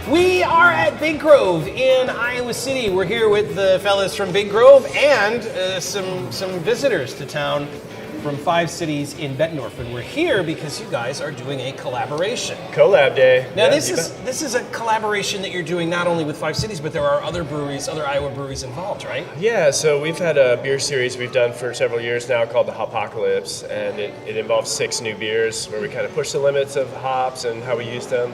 We are at Big Grove in Iowa City. We're here with the fellas from Big Grove and some visitors to town from 5 cities in Bettendorf. And we're here because you guys are doing a collaboration. Collab Day. Now this is a collaboration that you're doing not only with 5 cities, but there are other breweries, other Iowa breweries involved, right? Yeah, so we've had a beer series we've done for several years now called the Hopocalypse, and it involves 6 new beers where we kind of push the limits of hops and how we use them.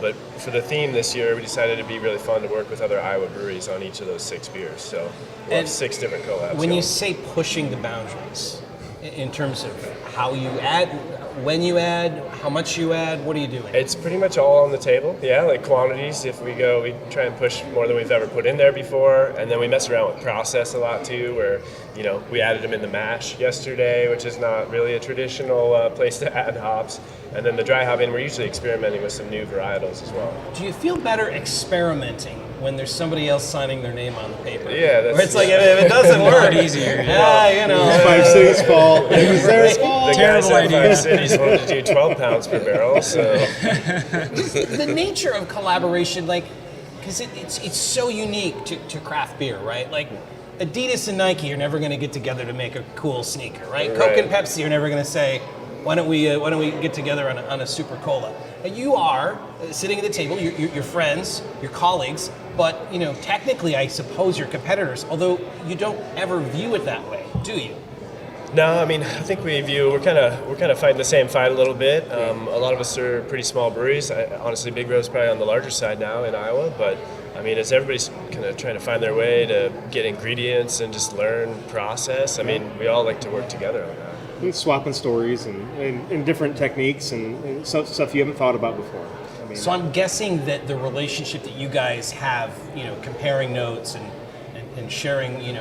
But for the theme this year, we decided it'd be really fun to work with other Iowa breweries on each of those 6 beers. So we'll have 6 different collabs. When you say pushing the boundaries, in terms of how you add, when you add, how much you add, what are you doing? It's pretty much all on the table, yeah, like quantities. If we try and push more than we've ever put in there before, and then we mess around with process a lot too, where, we added them in the mash yesterday, which is not really a traditional place to add hops. And then the dry hopping, we're usually experimenting with some new varietals as well. Do you feel better experimenting when there's somebody else signing their name on the paper? Yeah, that's... Where it's like, if it doesn't work, easier. Yeah, 5 cities fault. It was their fault. The guys at 5 cities wanted to do 12 pounds per barrel, so... The nature of collaboration, because it's so unique to craft beer, right? Like, Adidas and Nike are never going to get together to make a cool sneaker, right? Coke and Pepsi are never going to say, why don't we get together on a super cola? You are sitting at the table. You're friends, you're colleagues, but technically, I suppose you're competitors. Although you don't ever view it that way, do you? No, I mean, I think we're kind of fighting the same fight a little bit. A lot of us are pretty small breweries. Honestly, Big Grove's probably on the larger side now in Iowa, but I mean, as everybody's kind of trying to find their way to get ingredients and just learn process, I mean, we all like to work together on that. And swapping stories and different techniques and stuff you haven't thought about before. So I'm guessing that the relationship that you guys have, comparing notes and sharing,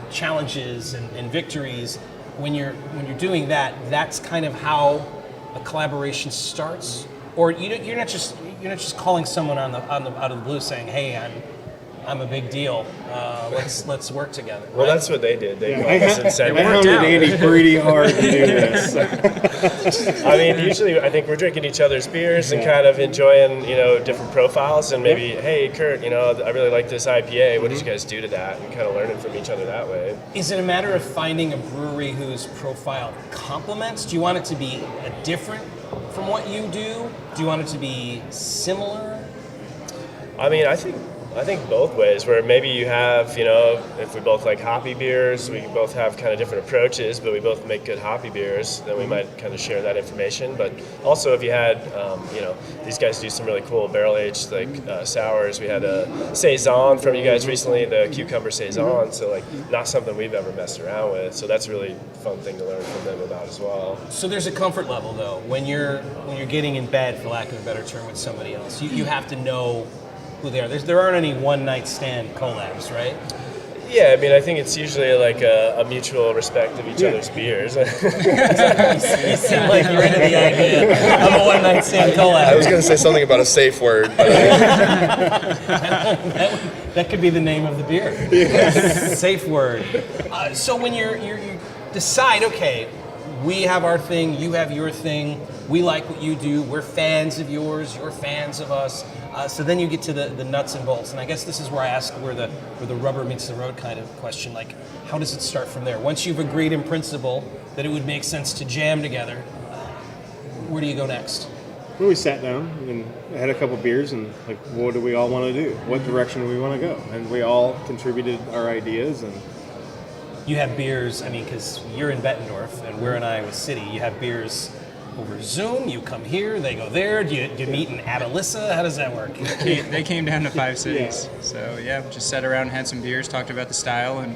challenges and victories, when you're doing that, that's kind of how a collaboration starts. Or you're not just calling someone out of the blue saying, "Hey, I'm a big deal. Let's work together." Well, right? That's what they did. They I said, hounded Andy pretty hard to do this. I mean, usually I think we're drinking each other's beers and kind of enjoying, different profiles, and maybe, hey, Kurt, I really like this IPA. What did you guys do to that? And kind of learning from each other that way. Is it a matter of finding a brewery whose profile complements? Do you want it to be different from what you do? Do you want it to be similar? I mean, I think both ways, where maybe you have, if we both like hoppy beers, we both have kind of different approaches, but we both make good hoppy beers, then we might kind of share that information. But also if you had, these guys do some really cool barrel-aged sours. We had a Saison from you guys recently, the Cucumber Saison, so not something we've ever messed around with. So that's a really fun thing to learn from them about as well. So there's a comfort level though, when you're getting in bed, for lack of a better term, with somebody else. You have to know who they are. There aren't any one-night stand collabs, right? Yeah, I mean, I think it's usually like a mutual respect of each other's beers. You seem like you're into the idea of a one-night stand collab. I was going to say something about a safe word. But that could be the name of the beer. Safe word. So when you decide, okay, we have our thing, you have your thing, we like what you do, we're fans of yours, you're fans of us. So then you get to the nuts and bolts, and I guess this is where I ask where the rubber meets the road kind of question. Like, how does it start from there? Once you've agreed in principle that it would make sense to jam together, where do you go next? Well, we sat down and had a couple beers and what do we all want to do? What direction do we want to go? And we all contributed our ideas. And you have beers, I mean, because you're in Bettendorf and we're in Iowa City, you have beers over Zoom, you come here, they go there, do you meet in Atalissa? How does that work? They came down to 5 cities. Yeah. So yeah, just sat around and had some beers, talked about the style and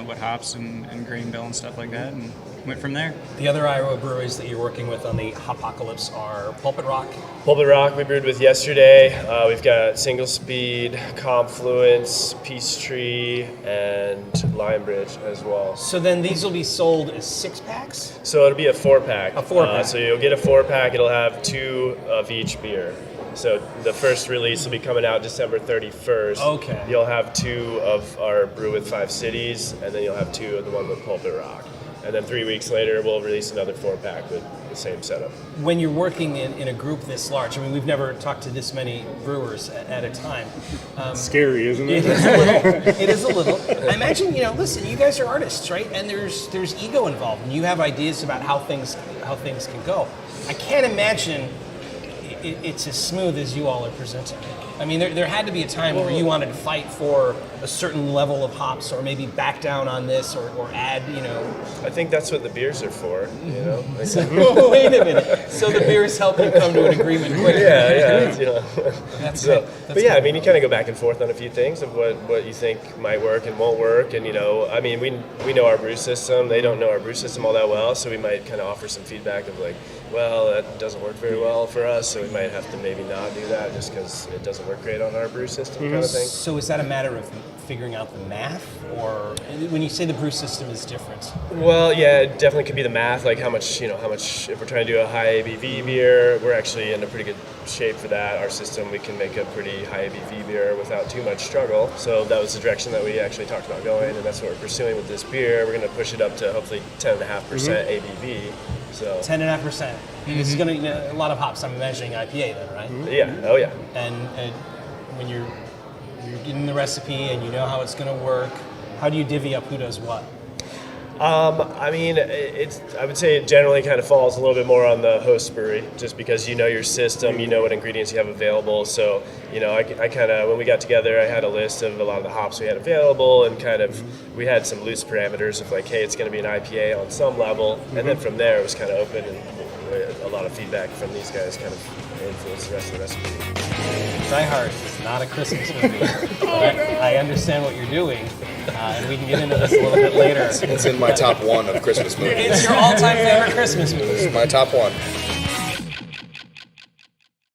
what hops and grain bill and stuff like that, and went from there. The other Iowa breweries that you're working with on the Hopocalypse are Pulpit Rock. Pulpit Rock we brewed with yesterday. We've got Single Speed, Confluence, Peachtree, and Lionbridge as well. So then these will be sold as 6-packs? So it'll be a 4-pack. A 4-pack. So you'll get a 4-pack. It'll have 2 of each beer. So the first release will be coming out December 31st. Okay. You'll have 2 of our Brew with 5 Cities, and then you'll have 2 of the one with Pulpit Rock. And then 3 weeks later, we'll release another 4-pack with the same setup. When you're working in a group this large, I mean, we've never talked to this many brewers at a time. Scary, isn't It it? is a little. It is a little. I imagine, listen, you guys are artists, right? And there's ego involved, and you have ideas about how things can go. I can't imagine it's as smooth as you all are presenting. I mean, there had to be a time where you wanted to fight for a certain level of hops, or maybe back down on this, or add, I think that's what the beers are for, Wait a minute. So the beers help you come to an agreement quicker. Yeah. That's So, good. but yeah, I mean, you kind of go back and forth on a few things of what you think might work and won't work, and I mean, we know our brew system. They don't know our brew system all that well, so we might kind of offer some feedback of like, well, that doesn't work very well for us, so we might have to maybe not do that just because it doesn't work great on our brew system, kind of thing. So is that a matter of figuring out the math, or when you say the brew system is different? Well, yeah, it definitely could be the math, like how much, if we're trying to do a high ABV beer, we're actually in a pretty good shape for that. Our system, we can make a pretty high ABV beer without too much struggle. So that was the direction that we actually talked about going, and that's what we're pursuing with this beer. We're going to push it up to hopefully 10.5% ABV. So 10.5%. This is going to a lot of hops. I'm imagining IPA then, right? yeah, oh yeah. And when you're getting the recipe and you know how it's going to work, how do you divvy up who does what? I mean, I would say it generally kind of falls a little bit more on the host brewery, just because you know your system, you know what ingredients you have available. So, I kind of, when we got together, I had a list of a lot of the hops we had available, and kind of, we had some loose parameters of like, hey, it's going to be an IPA on some level, and then from there it was kind of open, and a lot of feedback from these guys kind of influenced the rest of the recipe. Die Hard is not a Christmas movie, but I understand what you're doing, and we can get into this a little bit later. It's in my top 1 of Christmas movies. It's your all-time favorite Christmas movie. It's my top 1.